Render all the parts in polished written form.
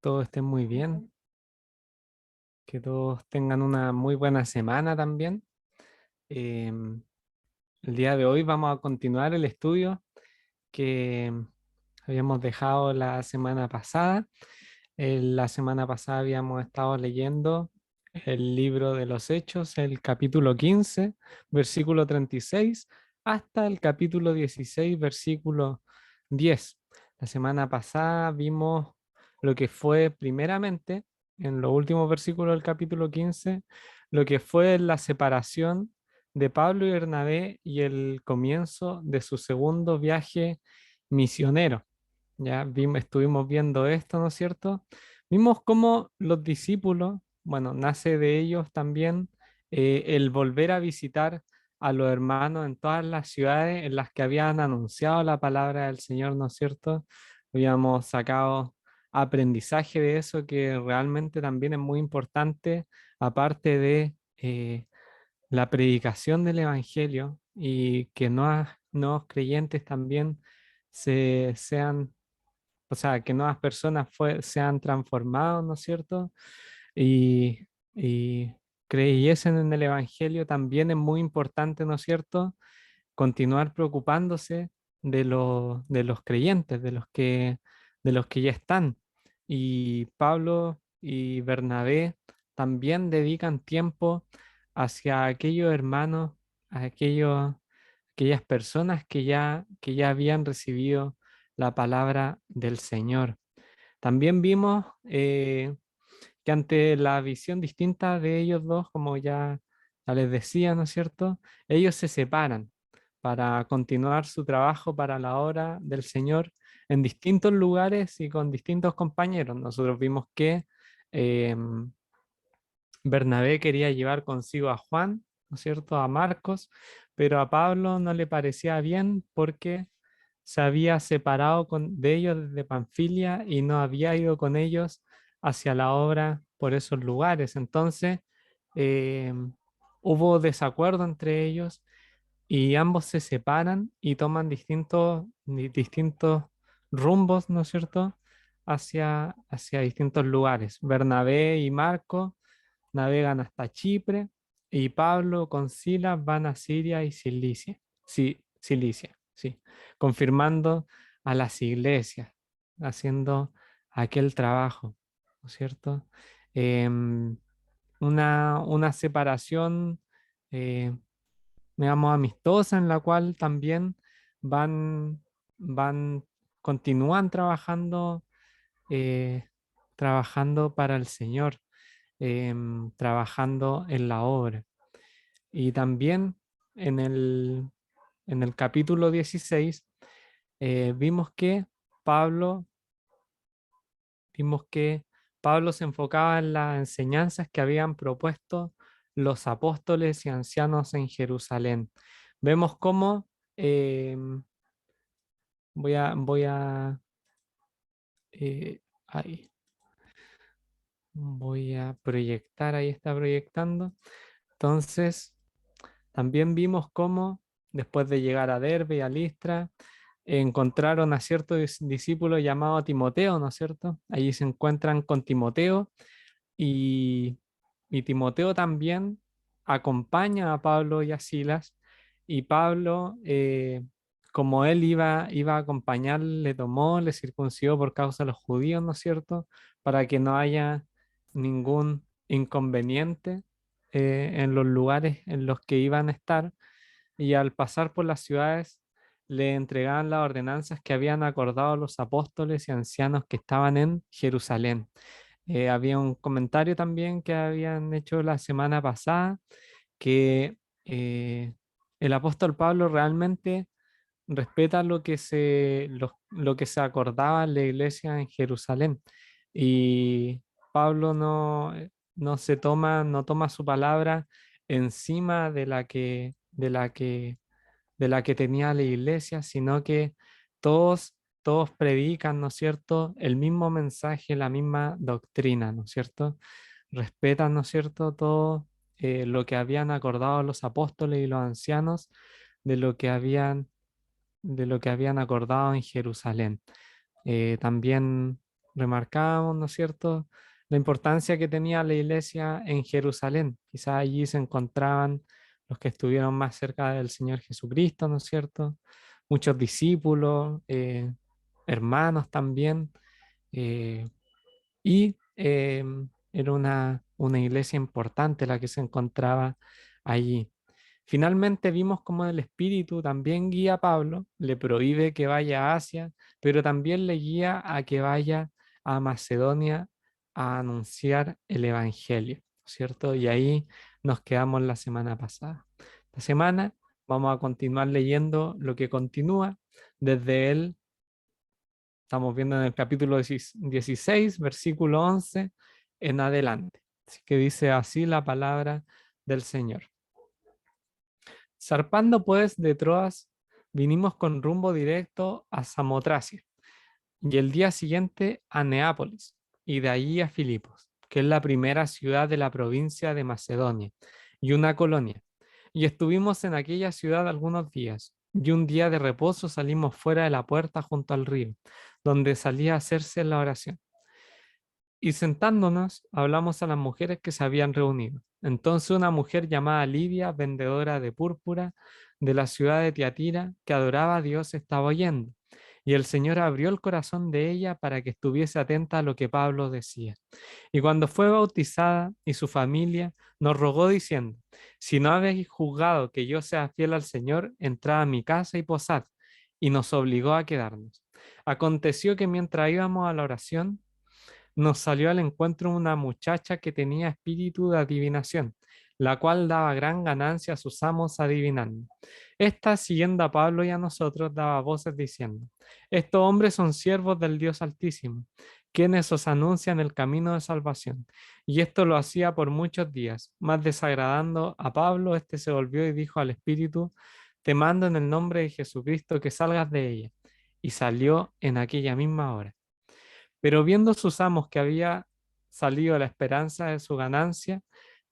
todos estén muy bien, que todos tengan una muy buena semana también. Em, el día de hoy vamos a continuar el estudio que habíamos dejado la semana pasada. La semana pasada habíamos estado leyendo el libro de los Hechos, el capítulo 15, versículo 36, hasta el capítulo 16, versículo 10. La semana pasada vimos lo que fue primeramente, en los últimos versículos del capítulo 15, lo que fue la separación de Pablo y Bernabé y el comienzo de su segundo viaje misionero. Ya estuvimos viendo esto, ¿no es cierto? Vimos cómo los discípulos, bueno, nace de ellos también el volver a visitar a los hermanos en todas las ciudades en las que habían anunciado la palabra del Señor, ¿no es cierto? Habíamos sacado aprendizaje de eso que realmente también es muy importante, aparte de la predicación del Evangelio y que nuevos creyentes también sean, o sea, que nuevas personas sean transformados, ¿no es cierto? Y creyesen en el Evangelio también es muy importante, ¿no es cierto? Continuar preocupándose de los creyentes, de los que ya están. Y Pablo y Bernabé también dedican tiempo hacia aquellos hermanos, a aquellas personas que ya habían recibido la palabra del Señor. También vimos que ante la visión distinta de ellos dos, como ya les decía, ¿no es cierto? Ellos se separan para continuar su trabajo para la obra del Señor en distintos lugares y con distintos compañeros. Nosotros vimos que eh, Bernabé quería llevar consigo a Juan, ¿no es cierto? A Marcos, pero a Pablo no le parecía bien porque se había separado de ellos desde Panfilia y no había ido con ellos hacia la obra por esos lugares. Entonces, eh, hubo desacuerdo entre ellos y ambos se separan y toman distintos rumbos, ¿no es cierto? Hacia distintos lugares. Bernabé y Marco navegan hasta Chipre y Pablo con Silas van a Siria y Cilicia. Sí, Cilicia, sí, confirmando a las iglesias, haciendo aquel trabajo, ¿no es cierto? Em, una separación, eh, digamos, amistosa en la cual también van, van, continúan eh, trabajando para el Señor, trabajando en la obra. Y también en en el capítulo 16 vimos Pablo, vimos que Pablo se enfocaba en las enseñanzas que habían propuesto los apóstoles y ancianos en Jerusalén. Vemos cómo, eh, voy a, ahí, voy a proyectar, ahí está proyectando. Entonces, también vimos cómo, después de llegar a Derbe y a Listra, encontraron a cierto discípulo llamado Timoteo, ¿no es cierto? Allí se encuentran con Timoteo y, y Timoteo también acompaña a Pablo y a Silas y Pablo, como él iba a acompañar, le tomó, le circuncidó por causa de los judíos, ¿no es cierto? Para que no haya ningún inconveniente en los lugares en los que iban a estar y al pasar por las ciudades le entregaban las ordenanzas que habían acordado los apóstoles y ancianos que estaban en Jerusalén. Había un comentario también que habían hecho la semana pasada que el apóstol Pablo realmente respeta lo que se acordaba en la iglesia en Jerusalén. Y Pablo no toma su palabra encima de la que tenía la iglesia, sino que todos predican, ¿no es cierto?, el mismo mensaje, la misma doctrina, ¿no es cierto? Respetan, ¿no es cierto?, todo lo que habían acordado los apóstoles y los ancianos de lo que habían, de lo que habían acordado en Jerusalén. También remarcábamos, ¿no es cierto?, la importancia que tenía la iglesia en Jerusalén. Quizás allí se encontraban los que estuvieron más cerca del Señor Jesucristo, ¿no es cierto? Muchos discípulos, hermanos también, eh, y era una iglesia importante la que se encontraba allí. Finalmente vimos cómo el Espíritu también guía a Pablo, le prohíbe que vaya a Asia, pero también le guía a que vaya a Macedonia a anunciar el Evangelio, ¿cierto? Y ahí nos quedamos la semana pasada. Esta semana vamos a continuar leyendo lo que continúa desde el, estamos viendo en el capítulo 16, versículo 11 en adelante. Así que dice así la palabra del Señor. Zarpando pues de Troas, vinimos con rumbo directo a Samotracia y el día siguiente a Neápolis y de allí a Filipos, que es la primera ciudad de la provincia de Macedonia y una colonia. Y estuvimos en aquella ciudad algunos días y un día de reposo salimos fuera de la puerta junto al río, donde salía a hacerse la oración. Y sentándonos, hablamos a las mujeres que se habían reunido. Entonces una mujer llamada Lidia, vendedora de púrpura de la ciudad de Tiatira, que adoraba a Dios, estaba oyendo. Y el Señor abrió el corazón de ella para que estuviese atenta a lo que Pablo decía. Y cuando fue bautizada y su familia, nos rogó diciendo, si no habéis juzgado que yo sea fiel al Señor, entrad a mi casa y posad. Y nos obligó a quedarnos. Aconteció que mientras íbamos a la oración, nos salió al encuentro una muchacha que tenía espíritu de adivinación, la cual daba gran ganancia a sus amos adivinando. Esta, siguiendo a Pablo y a nosotros, daba voces diciendo, estos hombres son siervos del Dios Altísimo, quienes os anuncian el camino de salvación. Y esto lo hacía por muchos días, más desagradando a Pablo, este se volvió y dijo al espíritu, te mando en el nombre de Jesucristo que salgas de ella. Y salió en aquella misma hora. Pero viendo sus amos que había salido la esperanza de su ganancia,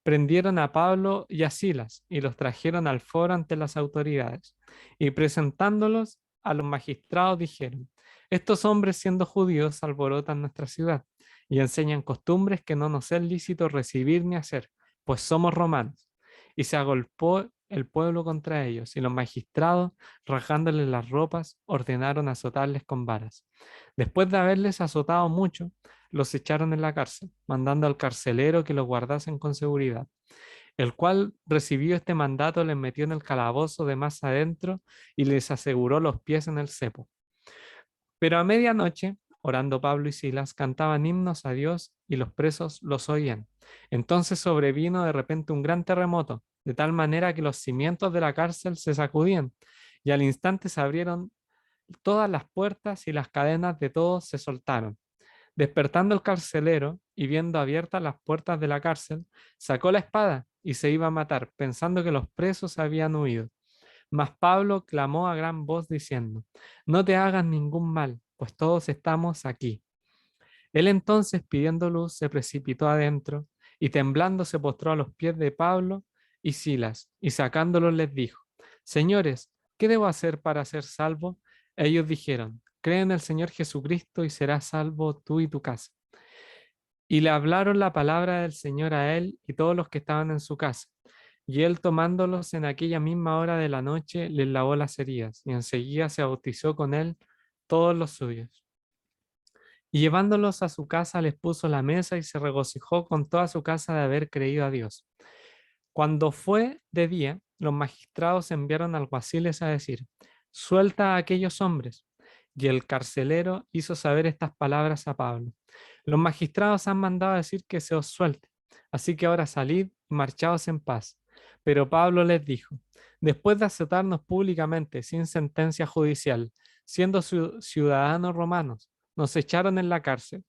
prendieron a Pablo y a Silas y los trajeron al foro ante las autoridades. Y presentándolos a los magistrados dijeron, estos hombres siendo judíos alborotan nuestra ciudad y enseñan costumbres que no nos es lícito recibir ni hacer, pues somos romanos. Y se agolpó el pueblo contra ellos y los magistrados, rasgándoles las ropas, ordenaron azotarles con varas. Después de haberles azotado mucho, los echaron en la cárcel, mandando al carcelero que los guardasen con seguridad, el cual recibió este mandato, les metió en el calabozo de más adentro y les aseguró los pies en el cepo. Pero a medianoche, orando Pablo y Silas, cantaban himnos a Dios y los presos los oían. Entonces sobrevino de repente un gran terremoto, de tal manera que los cimientos de la cárcel se sacudían y al instante se abrieron todas las puertas y las cadenas de todos se soltaron. Despertando el carcelero y viendo abiertas las puertas de la cárcel, sacó la espada y se iba a matar, pensando que los presos habían huido. Mas Pablo clamó a gran voz diciendo, no te hagas ningún mal, pues todos estamos aquí. Él entonces, pidiendo luz, se precipitó adentro y temblando se postró a los pies de Pablo y Silas, y sacándolos les dijo, Señores, ¿qué debo hacer para ser salvo? Ellos dijeron, cree en el Señor Jesucristo y serás salvo tú y tu casa. Y le hablaron la palabra del Señor a él y todos los que estaban en su casa. Y él tomándolos en aquella misma hora de la noche, les lavó las heridas, y enseguida se bautizó con él todos los suyos. Y llevándolos a su casa les puso la mesa y se regocijó con toda su casa de haber creído a Dios. Cuando fue de día, los magistrados enviaron alguaciles a decir, suelta a aquellos hombres. Y el carcelero hizo saber estas palabras a Pablo. Los magistrados han mandado a decir que se os suelte, así que ahora salid y marchaos en paz. Pero Pablo les dijo, después de azotarnos públicamente sin sentencia judicial, siendo ciudadanos romanos, nos echaron en la cárcel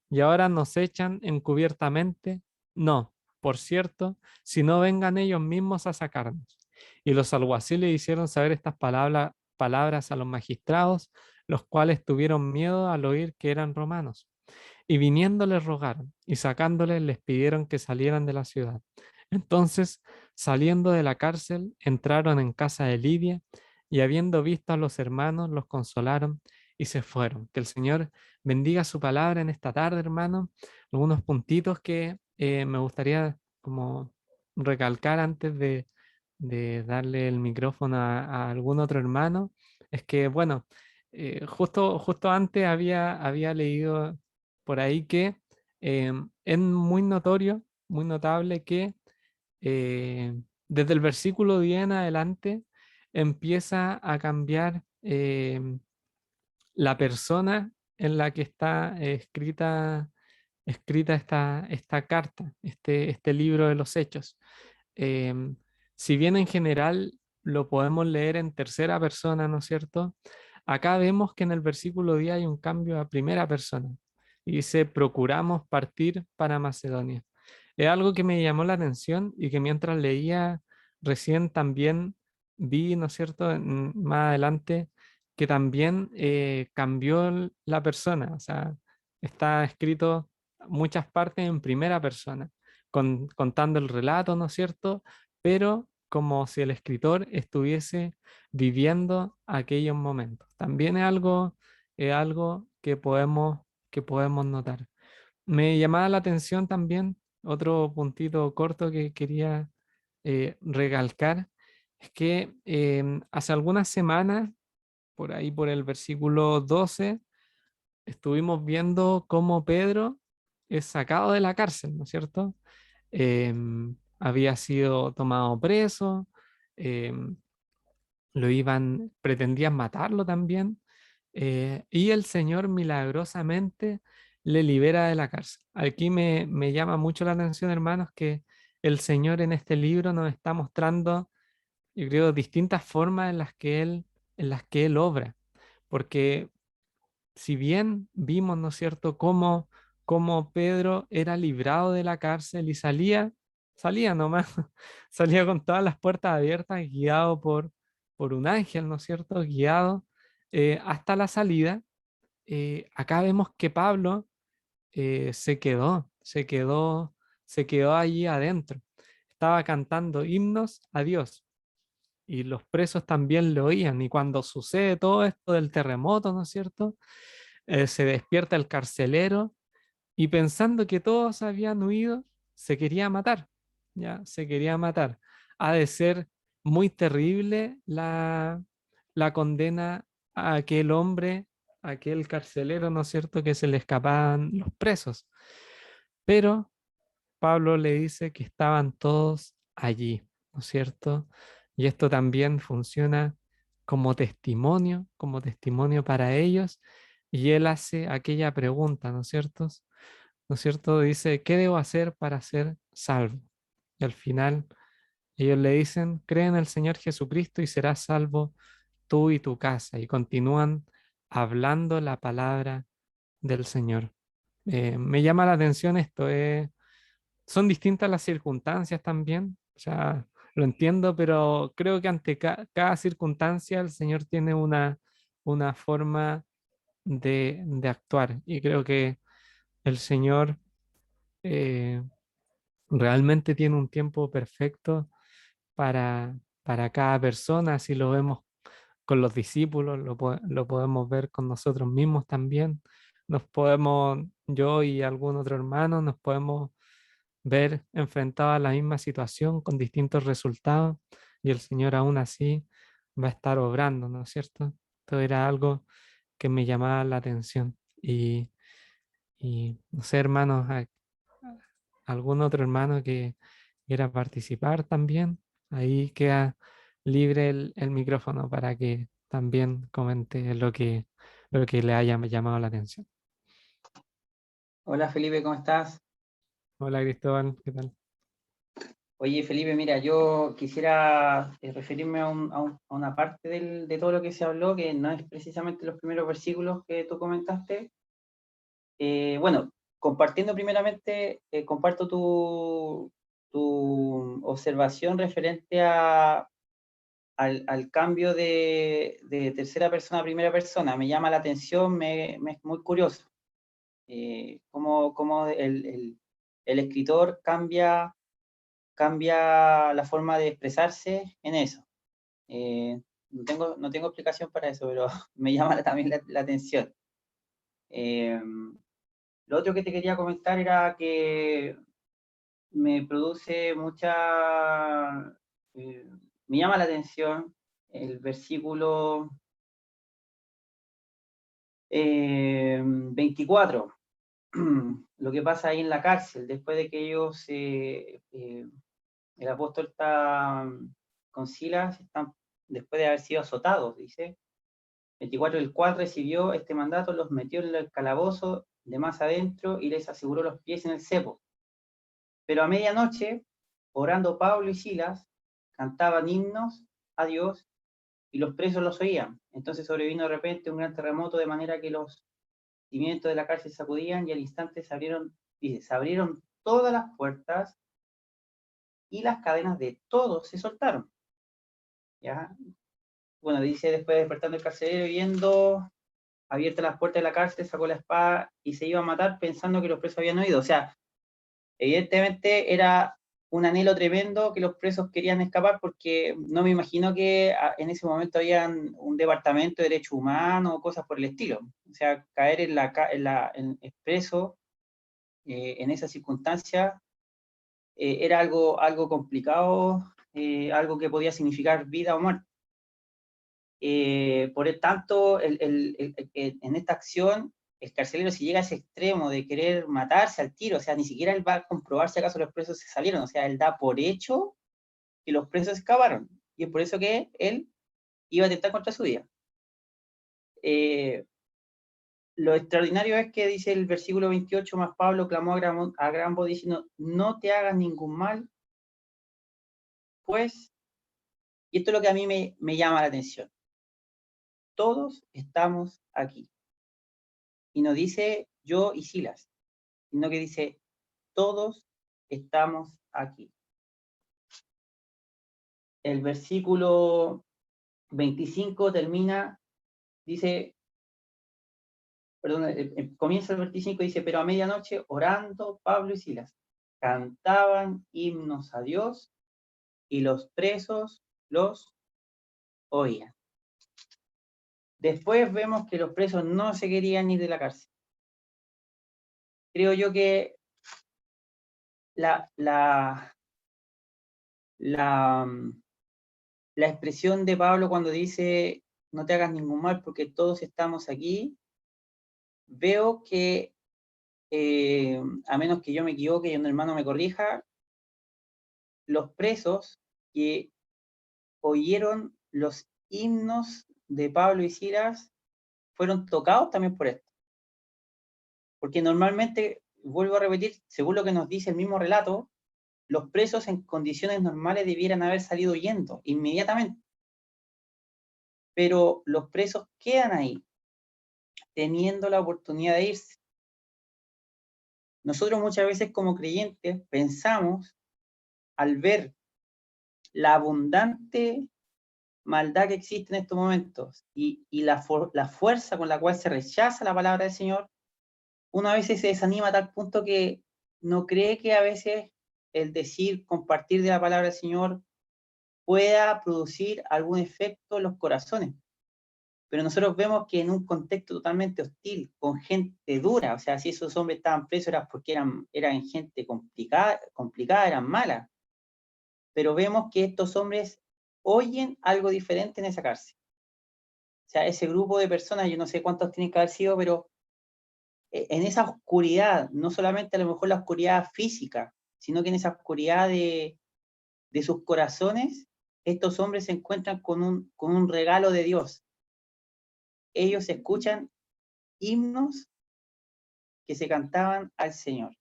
y ahora nos echan encubiertamente. No, por cierto, si no vengan ellos mismos a sacarnos. Y los alguaciles hicieron saber estas palabras a los magistrados, los cuales tuvieron miedo al oír que eran romanos. Y viniendo les rogaron, y sacándoles les pidieron que salieran de la ciudad. Entonces, saliendo de la cárcel, entraron en casa de Lidia, y habiendo visto a los hermanos, los consolaron, y se fueron. Que el Señor bendiga su palabra en esta tarde, hermano. Algunos puntitos que me gustaría como recalcar antes de darle el micrófono a algún otro hermano, es que, bueno, justo antes había leído por ahí que es muy notorio, muy notable que eh, desde el versículo 10 en adelante empieza a cambiar la persona en la que está escrita esta carta, este libro de los hechos. Em, si bien en general lo podemos leer en tercera persona, ¿no es cierto? Acá vemos que en el versículo 10 hay un cambio a primera persona y dice, procuramos partir para Macedonia. Es algo que me llamó la atención y que mientras leía recién también vi, ¿no es cierto?, más adelante, que también cambió la persona, o sea, está escrito muchas partes en primera persona contando el relato, ¿no es cierto? Pero como si el escritor estuviese viviendo aquellos momentos. También es algo que podemos notar. Me llamaba la atención también otro puntito corto que quería recalcar, es que hace algunas semanas, por ahí por el versículo 12, estuvimos viendo cómo Pedro es sacado de la cárcel, ¿no es cierto? Había sido tomado preso, em, pretendían matarlo también, y el Señor milagrosamente le libera de la cárcel. Aquí me llama mucho la atención, hermanos, que el Señor en este libro nos está mostrando, yo creo, distintas formas en las que Él obra, porque si bien vimos, ¿no es cierto?, cómo Pedro era librado de la cárcel y salía nomás, salía con todas las puertas abiertas, guiado por un ángel, ¿no es cierto?, guiado hasta la salida. Acá vemos que Pablo se quedó allí adentro. Estaba cantando himnos a Dios y los presos también lo oían. Y cuando sucede todo esto del terremoto, ¿no es cierto? Se despierta el carcelero y pensando que todos habían huido, se quería matar, ya, se quería matar. Ha de ser muy terrible la condena a aquel hombre, a aquel carcelero, ¿no es cierto?, que se le escapaban los presos. Pero Pablo le dice que estaban todos allí, ¿no es cierto? Y esto también funciona como testimonio para ellos. Y él hace aquella pregunta, ¿no es cierto? ¿No es cierto? Dice, ¿qué debo hacer para ser salvo? Y al final ellos le dicen, cree en el Señor Jesucristo y serás salvo tú y tu casa. Y continúan hablando la palabra del Señor. Me llama la atención esto, son distintas las circunstancias también, o sea, lo entiendo, pero creo que ante cada circunstancia el Señor tiene una forma de actuar y creo que el Señor eh, realmente tiene un tiempo perfecto para cada persona, así lo vemos con los discípulos, lo podemos ver con nosotros mismos también. Yo y algún otro hermano, nos podemos ver enfrentados a la misma situación con distintos resultados y el Señor aún así va a estar obrando, ¿no es cierto? Esto era algo que me llamaba la atención y no sé, hermanos, algún otro hermano que quiera participar también, ahí queda libre el micrófono para que también comente lo que le haya llamado la atención. Hola Felipe, ¿cómo estás? Hola Cristóbal, ¿qué tal? Oye Felipe, mira, yo quisiera referirme a una parte de todo lo que se habló, que no es precisamente los primeros versículos que tú comentaste. Bueno, compartiendo primeramente, comparto tu observación referente al cambio de tercera persona a primera persona. Me llama la atención, me es muy curioso. Cómo el escritor cambia la forma de expresarse en eso. no tengo explicación para eso, pero me llama también la atención. Lo otro que te quería comentar era que me produce me llama la atención el versículo 24, lo que pasa ahí en la cárcel, después de que el apóstol está con Silas, después de haber sido azotados, dice. 24, el cual recibió este mandato, los metió en el calabozo de más adentro y les aseguró los pies en el cepo. Pero a medianoche, orando Pablo y Silas, cantaban himnos a Dios y los presos los oían. Entonces sobrevino de repente un gran terremoto, de manera que los cimientos de la cárcel se sacudían y al instante se abrieron todas las puertas y las cadenas de todos se soltaron. ¿Ya? Bueno, dice, después despertando el carcelero, viendo abiertas las puertas de la cárcel, sacó la espada y se iba a matar pensando que los presos habían oído. O sea, evidentemente era un anhelo tremendo que los presos querían escapar, porque no me imagino que en ese momento había un departamento de derechos humanos o cosas por el estilo. O sea, caer en expreso en esa circunstancia era algo complicado, algo que podía significar vida o muerte. Por el tanto, en esta acción, el carcelero, si llega a ese extremo de querer matarse al tiro, o sea, ni siquiera él va a comprobar si acaso los presos se salieron, o sea, él da por hecho que los presos escaparon, y es por eso que él iba a atentar contra su vida. Lo extraordinario es que dice el versículo 28, más Pablo clamó a gran voz diciendo, no te hagas ningún mal, pues, y esto es lo que a mí me llama la atención, todos estamos aquí. Y no dice yo y Silas, sino que dice todos estamos aquí. El versículo 25 termina, dice, perdón, comienza el 25 y dice, pero a medianoche orando Pablo y Silas cantaban himnos a Dios y los presos los oían. Después vemos que los presos no se querían ir de la cárcel. Creo yo que la expresión de Pablo cuando dice no te hagas ningún mal porque todos estamos aquí, veo que, a menos que yo me equivoque y un hermano me corrija, los presos que oyeron los himnos de Pablo y Silas fueron tocados también por esto. Porque normalmente, vuelvo a repetir, según lo que nos dice el mismo relato, los presos en condiciones normales debieran haber salido huyendo inmediatamente. Pero los presos quedan ahí, teniendo la oportunidad de irse. Nosotros muchas veces como creyentes pensamos, al ver la abundante maldad que existe en estos momentos y la fuerza con la cual se rechaza la palabra del Señor, uno a veces se desanima a tal punto que no cree que a veces el decir, compartir de la palabra del Señor pueda producir algún efecto en los corazones. Pero nosotros vemos que en un contexto totalmente hostil, con gente dura, o sea, si esos hombres estaban presos era porque eran gente complicada, eran malas. Pero vemos que estos hombres oyen algo diferente en esa cárcel. O sea, ese grupo de personas, yo no sé cuántos tienen que haber sido, pero en esa oscuridad, no solamente a lo mejor la oscuridad física, sino que en esa oscuridad de sus corazones, estos hombres se encuentran con un regalo de Dios. Ellos escuchan himnos que se cantaban al Señor.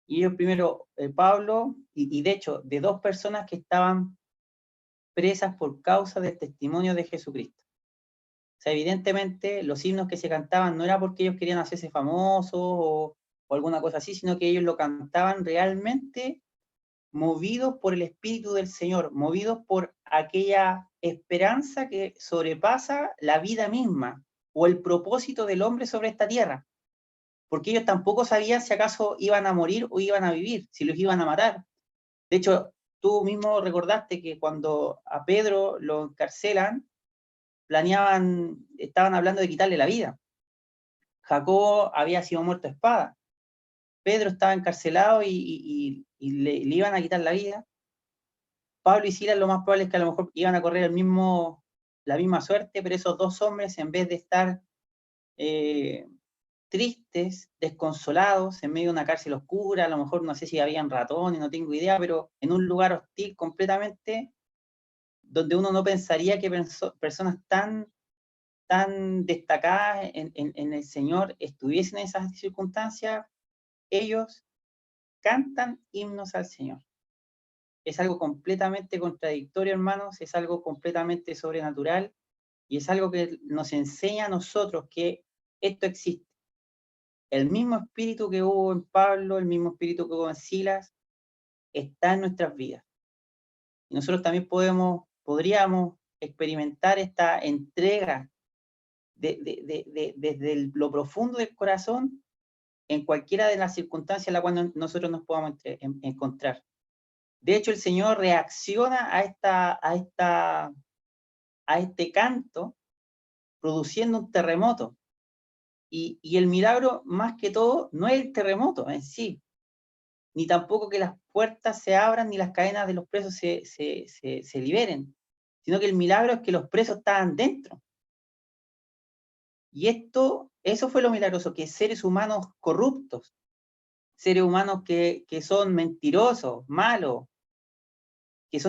Y ellos primero, Pablo, y de hecho, de dos personas que estaban presas por causa del testimonio de Jesucristo. O sea, evidentemente, los himnos que se cantaban no era porque ellos querían hacerse famosos o alguna cosa así, sino que ellos lo cantaban realmente movidos por el Espíritu del Señor, movidos por aquella esperanza que sobrepasa la vida misma o el propósito del hombre sobre esta tierra. Porque ellos tampoco sabían si acaso iban a morir o iban a vivir, si los iban a matar. De hecho, tú mismo recordaste que cuando a Pedro lo encarcelan, estaban hablando de quitarle la vida. Jacobo había sido muerto a espada. Pedro estaba encarcelado y le iban a quitar la vida. Pablo y Silas lo más probable es que a lo mejor iban a correr la misma suerte, pero esos dos hombres, en vez de estar tristes, desconsolados, en medio de una cárcel oscura, a lo mejor no sé si habían ratones, no tengo idea, pero en un lugar hostil completamente, donde uno no pensaría que personas tan destacadas en el Señor estuviesen en esas circunstancias, ellos cantan himnos al Señor. Es algo completamente contradictorio, hermanos, es algo completamente sobrenatural y es algo que nos enseña a nosotros que esto existe. El mismo espíritu que hubo en Pablo, el mismo espíritu que hubo en Silas, está en nuestras vidas. Y nosotros también podríamos experimentar esta entrega desde lo profundo del corazón en cualquiera de las circunstancias en las cuales nosotros nos podamos encontrar. De hecho, el Señor reacciona a este canto produciendo un terremoto. Y el milagro, más que todo, no es el terremoto en sí, ni tampoco que las puertas se abran ni las cadenas de los presos se liberen, sino que el milagro es que los presos estaban dentro. Y eso fue lo milagroso, que seres humanos corruptos, seres humanos que son mentirosos, malos, que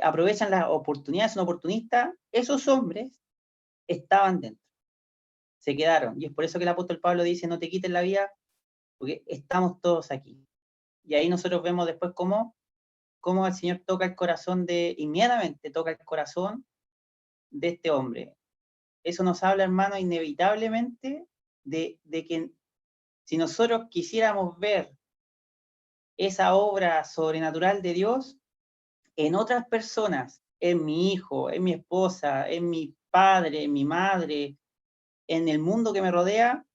aprovechan las oportunidades, son oportunistas, esos hombres estaban dentro, se quedaron. Y es por eso que el apóstol Pablo dice, no te quiten la vida, porque estamos todos aquí. Y ahí nosotros vemos después cómo el Señor toca el corazón inmediatamente toca el corazón de este hombre. Eso nos habla, hermano, inevitablemente de que si nosotros quisiéramos ver esa obra sobrenatural de Dios en otras personas, en mi hijo, en mi esposa, en mi padre, en mi madre, en el mundo que me rodea,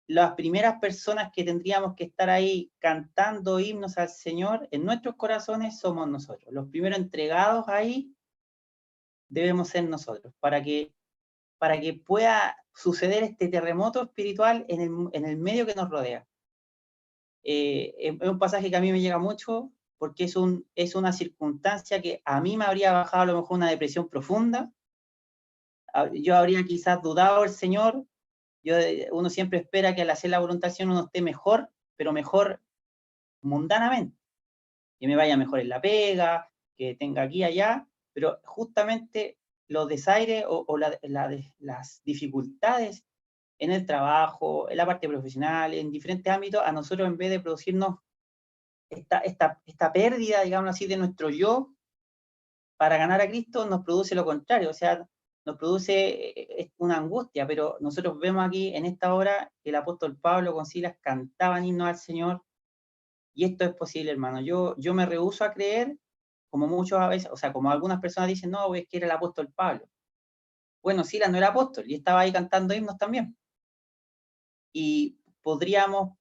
las primeras personas que tendríamos que estar ahí cantando himnos al Señor en nuestros corazones somos nosotros. Los primeros entregados ahí debemos ser nosotros, para que pueda suceder este terremoto espiritual en el medio que nos rodea. Es un pasaje que a mí me llega mucho porque es una circunstancia que a mí me habría bajado a lo mejor una depresión profunda. Yo habría quizás dudado del Señor. Uno siempre espera que al hacer la voluntad del Señor uno esté mejor, pero mejor mundanamente. Que me vaya mejor en la pega, que tenga aquí y allá, pero justamente los desaires las dificultades en el trabajo, en la parte profesional, en diferentes ámbitos, a nosotros en vez de producirnos esta pérdida, digamos así, de nuestro yo para ganar a Cristo, nos produce lo contrario, o sea, nos produce una angustia, pero nosotros vemos aquí en esta hora que el apóstol Pablo con Silas cantaban himnos al Señor, y esto es posible, hermano. Yo me rehúso a creer, como muchos a veces, o sea, como algunas personas dicen, no, es que era el apóstol Pablo. Bueno, Silas no era apóstol y estaba ahí cantando himnos también. Y podríamos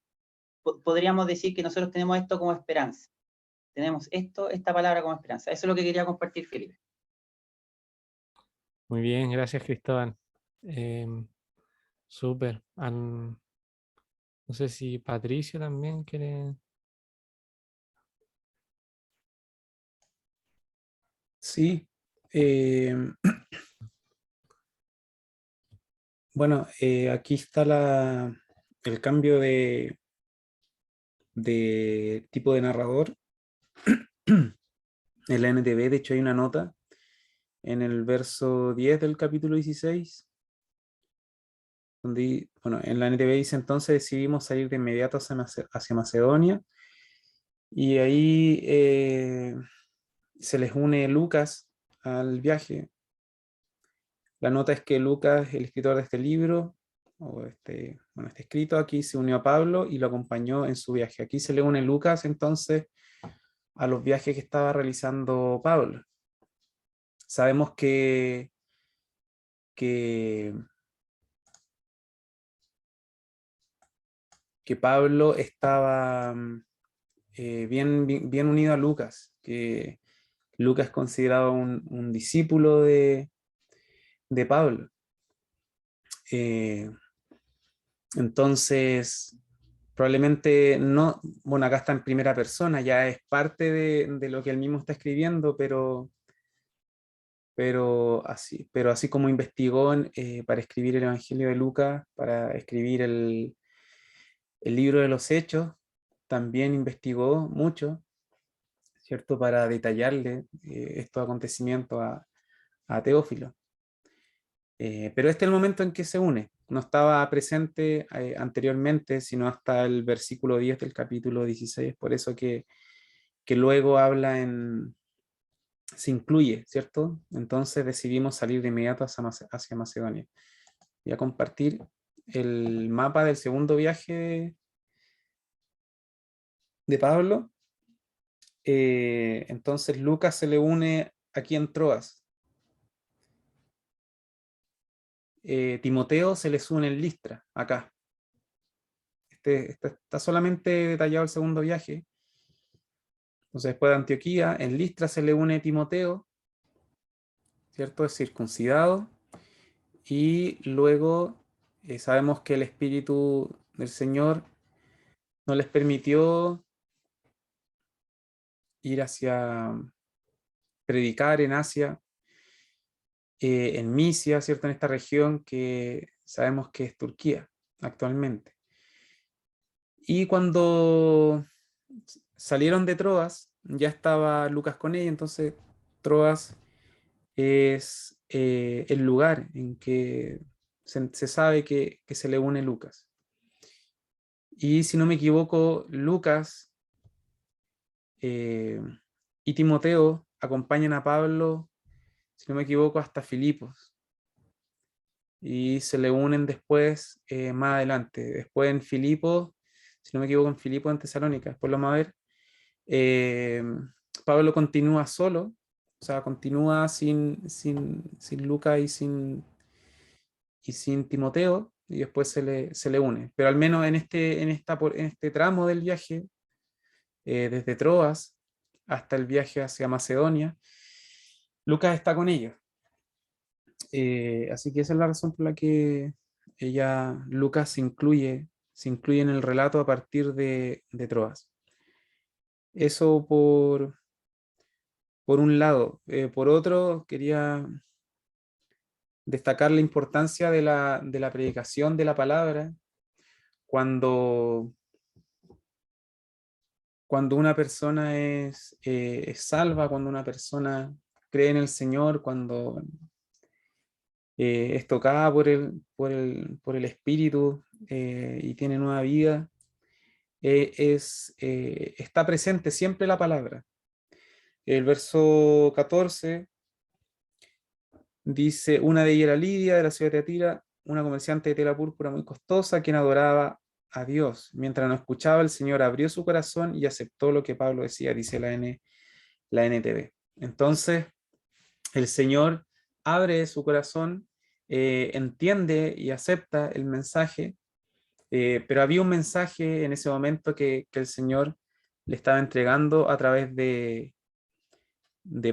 decir que nosotros tenemos esto como esperanza. Tenemos esta palabra como esperanza. Eso es lo que quería compartir, Felipe. Muy bien, gracias Cristóbal. Súper. No sé si Patricio también quiere. Sí. Bueno, aquí está el cambio de tipo de narrador. En la NTV, de hecho, hay una nota en el verso 10 del capítulo 16, donde, bueno, en la NTV dice entonces decidimos salir de inmediato hacia Macedonia, y ahí se les une Lucas al viaje. La nota es que Lucas, el escritor de este libro, o este escrito, aquí se unió a Pablo y lo acompañó en su viaje. Aquí se le une Lucas entonces a los viajes que estaba realizando Pablo. Sabemos que, que Pablo estaba bien unido a Lucas, que Lucas es considerado un discípulo de Pablo. Entonces, probablemente no, bueno, acá está en primera persona, ya es parte de lo que él mismo está escribiendo, pero así como investigó para escribir el Evangelio de Lucas, para escribir el libro de los Hechos, también investigó mucho, ¿cierto? Para detallarle estos acontecimientos a Teófilo. Pero este es el momento en que se une. No estaba presente anteriormente, sino hasta el versículo 10 del capítulo 16, por eso que luego habla se incluye, ¿cierto? Entonces decidimos salir de inmediato hacia Macedonia. Voy a compartir el mapa del segundo viaje de Pablo. Entonces Lucas se le une aquí en Troas. Timoteo se les une en Listra, acá. Está solamente detallado el segundo viaje. Entonces después de Antioquía, en Listra se le une Timoteo, ¿cierto? Es circuncidado. Y luego sabemos que el Espíritu del Señor no les permitió ir hacia predicar en Asia, en Misia, ¿cierto? En esta región que sabemos que es Turquía actualmente. Y cuando salieron de Troas, ya estaba Lucas con ella, entonces Troas es el lugar en que se sabe que se le une Lucas. Y si no me equivoco, Lucas y Timoteo acompañan a Pablo, si no me equivoco, hasta Filipos. Y se le unen después, más adelante. Después en Filipos, si no me equivoco, en Filipos, en Tesalónica, después lo vamos a ver. Pablo continúa solo, o sea, continúa sin Lucas y sin Timoteo, y después se le une. Pero al menos en este tramo del viaje, desde Troas hasta el viaje hacia Macedonia, Lucas está con ellos. Así que esa es la razón por la que Lucas se incluye en el relato a partir de Troas. Eso por un lado. Por otro, quería destacar la importancia de la predicación de la palabra cuando, cuando una persona es salva, cuando una persona cree en el Señor, cuando es tocada por el Espíritu y tiene nueva vida, está presente siempre la palabra. El verso 14 dice, una de ellas era Lidia, de la ciudad de Teatira, una comerciante de tela púrpura muy costosa, quien adoraba a Dios. Mientras no escuchaba, el Señor abrió su corazón y aceptó lo que Pablo decía, dice la NTV. Entonces, el Señor abre su corazón, entiende y acepta el mensaje, pero había un mensaje en ese momento que el Señor le estaba entregando a través de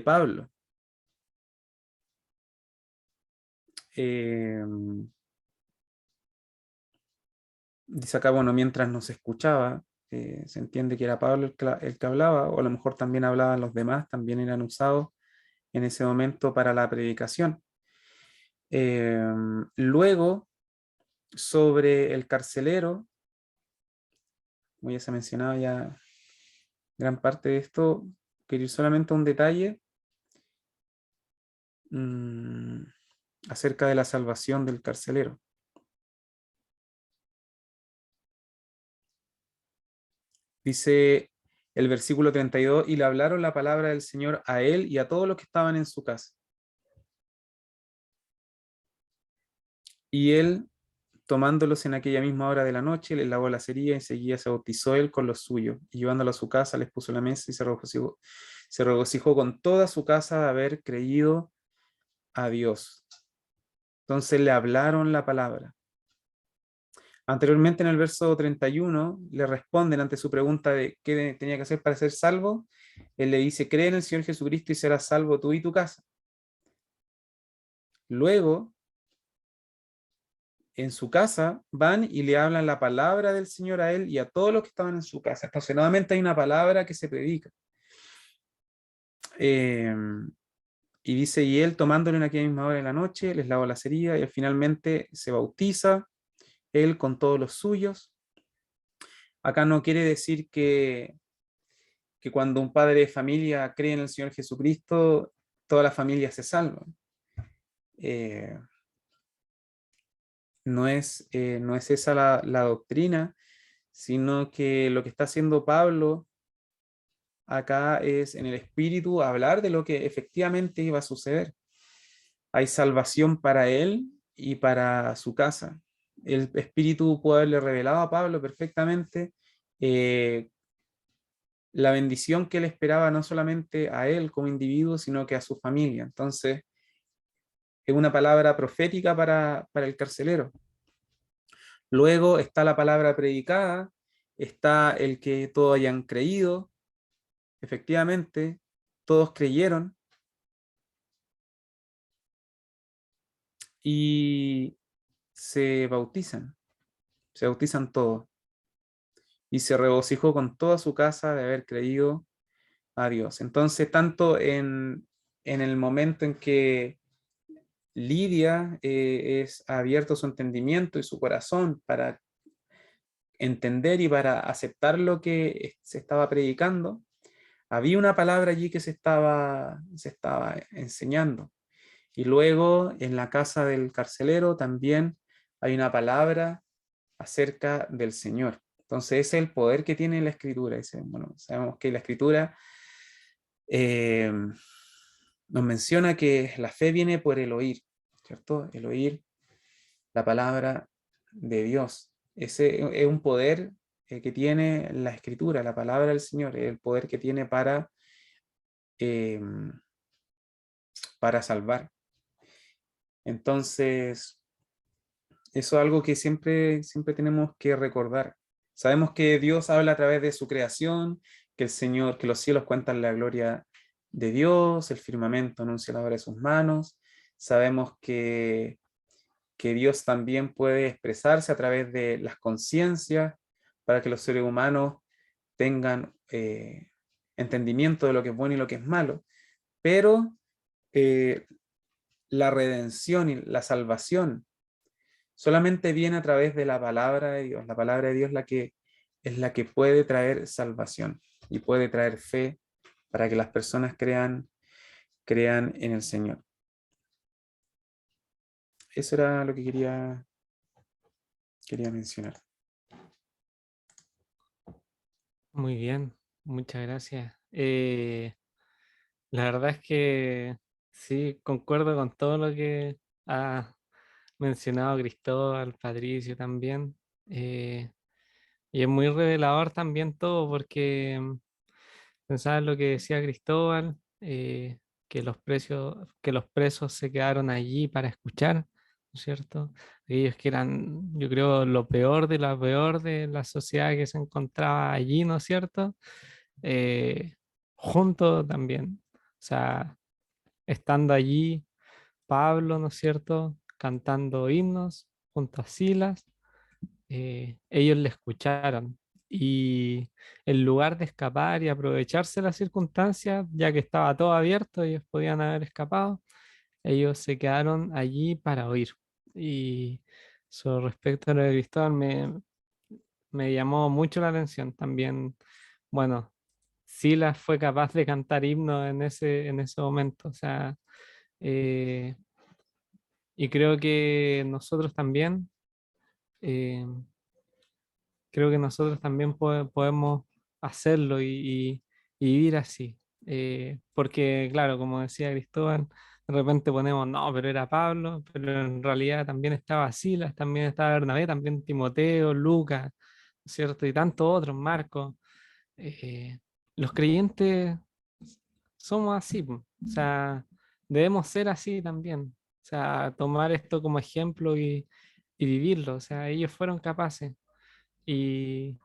Pablo. Dice acá, bueno, mientras nos escuchaba, se entiende que era Pablo el que hablaba, o a lo mejor también hablaban los demás, también eran usados en ese momento para la predicación. Luego, sobre el carcelero, como ya se mencionaba ya gran parte de esto, quería ir solamente a un detalle acerca de la salvación del carcelero. Dice el versículo 32, y le hablaron la palabra del Señor a él y a todos los que estaban en su casa. Y él, tomándolos en aquella misma hora de la noche, les lavó las heridas y enseguida se bautizó él con los suyos. Y llevándolo a su casa, les puso la mesa y se regocijó con toda su casa de haber creído a Dios. Entonces le hablaron la palabra. Anteriormente en el verso 31 le responden ante su pregunta de qué tenía que hacer para ser salvo. Él le dice, cree en el Señor Jesucristo y serás salvo tú y tu casa. Luego, en su casa, van y le hablan la palabra del Señor a él y a todos los que estaban en su casa. Entonces, nuevamente hay una palabra que se predica. Eh, y dice, y él tomándole en aquella misma hora de la noche, les lavó las heridas y finalmente se bautiza, él con todos los suyos. Acá no quiere decir que cuando un padre de familia cree en el Señor Jesucristo, toda la familia se salva. Eh, no es esa la doctrina, sino que lo que está haciendo Pablo acá es en el espíritu hablar de lo que efectivamente iba a suceder. Hay salvación para él y para su casa. El espíritu puede haberle revelado a Pablo perfectamente eh, la bendición que él esperaba no solamente a él como individuo, sino que a su familia. Entonces, es una palabra profética para el carcelero. Luego está la palabra predicada, está el que todos hayan creído, efectivamente, todos creyeron y se bautizan todos. Y se regocijó con toda su casa de haber creído a Dios. Entonces, tanto en el momento en que Lidia es abierto su entendimiento y su corazón para entender y para aceptar lo que se estaba predicando, había una palabra allí que se estaba enseñando. Y luego en la casa del carcelero también hay una palabra acerca del Señor. Entonces ese es el poder que tiene la Escritura. Bueno, sabemos que la Escritura eh, nos menciona que la fe viene por el oír, ¿cierto? El oír la palabra de Dios. Ese es un poder que tiene la Escritura, la palabra del Señor, el poder que tiene eh, para salvar. Entonces, eso es algo que siempre tenemos que recordar. Sabemos que Dios habla a través de su creación, que el Señor, que los cielos cuentan la gloria de Dios, el firmamento anuncia la obra de sus manos. Sabemos que Dios también puede expresarse a través de las conciencias para que los seres humanos tengan entendimiento de lo que es bueno y lo que es malo. Pero eh, la redención y la salvación solamente viene a través de la palabra de Dios. La palabra de Dios es la que puede traer salvación y puede traer fe para que las personas crean en el Señor. Eso era lo que quería mencionar. Muy bien, muchas gracias. La verdad es que sí, concuerdo con todo lo que ha mencionado Cristóbal, Patricio también. eh, y es muy revelador también todo porque pensaba en lo que decía Cristóbal, que los presos se quedaron allí para escuchar, ¿no es cierto? Ellos que eran, yo creo, lo peor de la peor de la sociedad que se encontraba allí, ¿no es cierto? Eh, Juntos también, o sea, estando allí, Pablo, ¿no es cierto? Cantando himnos junto a Silas, ellos le escucharon y en lugar de escapar y aprovecharse las circunstancias, ya que estaba todo abierto, ellos podían haber escapado, ellos se quedaron allí para oír. Y sobre respecto a lo de Cristóbal, me llamó mucho la atención también. Bueno, Silas fue capaz de cantar himnos en ese momento, o sea, eh, y creo que nosotros también. eh, Creo que nosotros también podemos hacerlo y vivir así. Porque, claro, como decía Cristóbal, de repente ponemos, no, pero era Pablo, pero en realidad también estaba Silas, también estaba Bernabé, también Timoteo, Lucas, ¿no es cierto? Y tantos otros, Marcos. Eh, los creyentes somos así, po. O sea, debemos ser así también. O sea, tomar esto como ejemplo vivirlo. O sea, ellos fueron capaces. Y,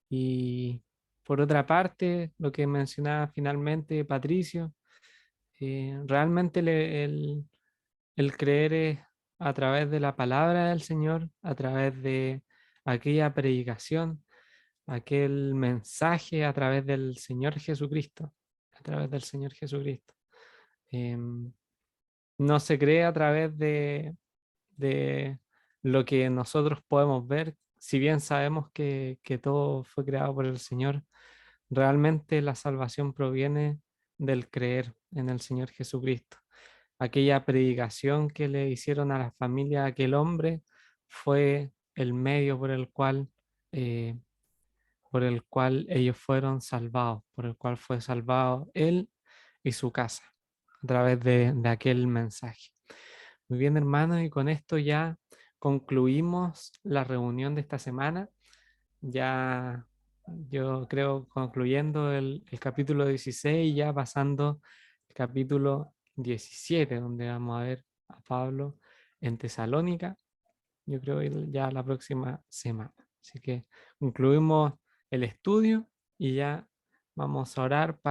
y por otra parte, lo que mencionaba finalmente Patricio, realmente el creer es a través de la palabra del Señor, a través de aquella predicación, aquel mensaje a través del Señor Jesucristo, a través del Señor Jesucristo. Em, no se cree a través de lo que nosotros podemos ver, si bien sabemos que todo fue creado por el Señor, realmente la salvación proviene del creer en el Señor Jesucristo. Aquella predicación que le hicieron a la familia de aquel hombre fue el medio eh, por el cual ellos fueron salvados, por el cual fue salvado él y su casa, a través de aquel mensaje. Muy bien, hermanos, y con esto ya concluimos la reunión de esta semana. Ya yo creo concluyendo el capítulo 16, ya pasando al capítulo 17, donde vamos a ver a Pablo en Tesalónica, yo creo ya la próxima semana. Así que concluimos el estudio y ya vamos a orar para